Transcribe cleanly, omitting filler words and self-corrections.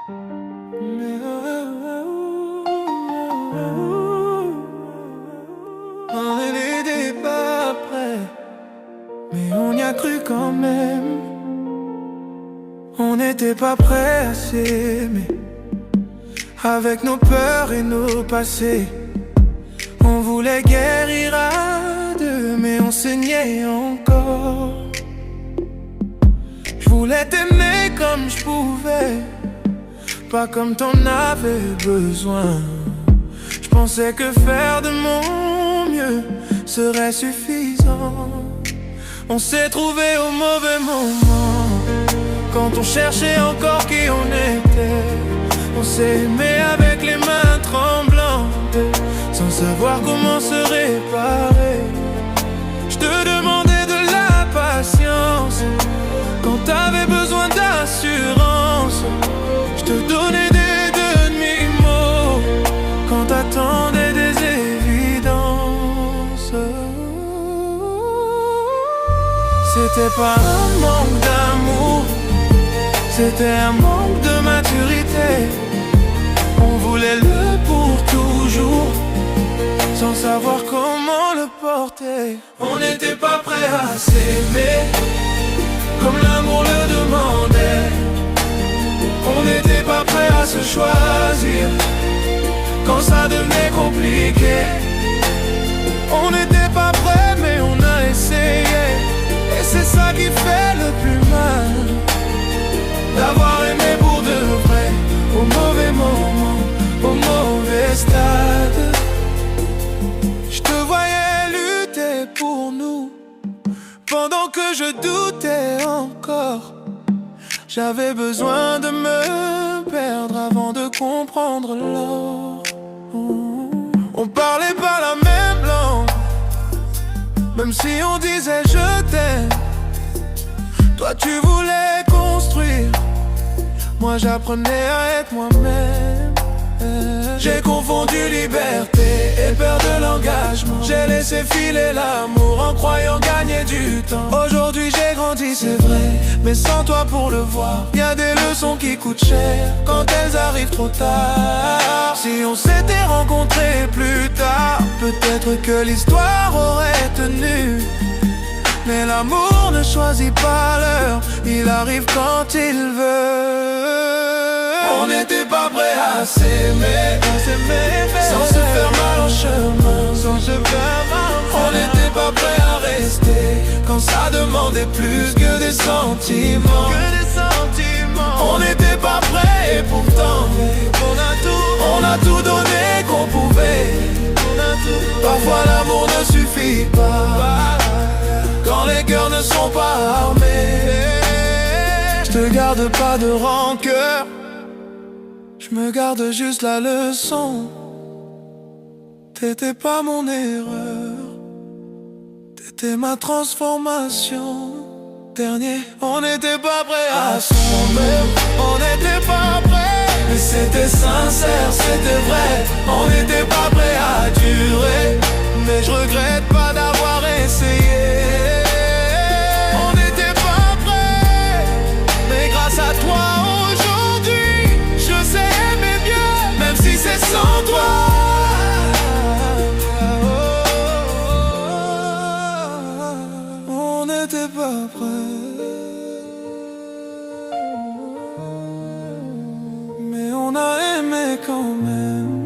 On n'était pas prêt, mais on y a cru quand même. On n'était pas prêt à s'aimer, avec nos peurs et nos passés. On voulait guérir à deux, mais on saignait encore. Je voulais t'aimer comme je pouvais, pas comme t'en avais besoin. Je pensais que faire de mon mieux serait suffisant. On s'est trouvé au mauvais moment, quand on cherchait encore qui on était. On s'est aimé avec les mains tremblantes, sans savoir comment se réparer. Je te demandais de la patience, quand t'avais besoin d'assurance. Je te donnais des demi-mots, quand t'attendais des évidences. C'était pas un manque d'amour, c'était un manque de maturité. On voulait le pour toujours, sans savoir comment le porter. On n'était pas prêt à s'aimer, comme l'amour le demandait. On n'était pas prêt à se choisir, quand ça devenait compliqué. On n'était pas prêt, mais on a essayé. Et c'est ça qui fait le plus mal, d'avoir aimé pour de vrai, au mauvais moment, au mauvais stade. Je te voyais lutter pour nous, pendant que je doutais encore. J'avais besoin de me perdre avant de comprendre l'or. On parlait pas la même langue, même si on disait je t'aime. Toi tu voulais construire, moi j'apprenais à être moi-même. J'ai confondu liberté et peur de l'engagement. J'ai laissé filer l'amour en croyant gagner du temps. Aujourd'hui j'ai grandi, c'est vrai, mais sans toi pour le voir. Y'a des leçons qui coûtent cher quand elles arrivent trop tard. Si on s'était rencontrés plus tard, peut-être que l'histoire aurait tenu. Mais l'amour ne choisit pas l'heure, il arrive quand il veut. On n'était pas prêt à s'aimer, sans se faire mal en chemin, sans se faire mal. On n'était pas prêt à rester, quand ça demandait plus que des sentiments. On n'était pas prêt et pourtant on a tout donné qu'on pouvait. Parfois l'amour ne suffit pas, quand les cœurs ne sont pas armés. Je te garde pas de rancœur, je me garde juste la leçon. T'étais pas mon erreur, t'étais ma transformation. Dernier, on n'était pas prêt à s'aimer, on n'était pas prêt, mais c'était sincère, c'était vrai. On n'était pas prêt à durer, mais je regrette pas d'avoir essayé. On n'était pas prêt, mais grâce à toi aujourd'hui, je sais aimer bien, même si c'est sans toi. On n'était pas prêt, mais on a aimé quand même.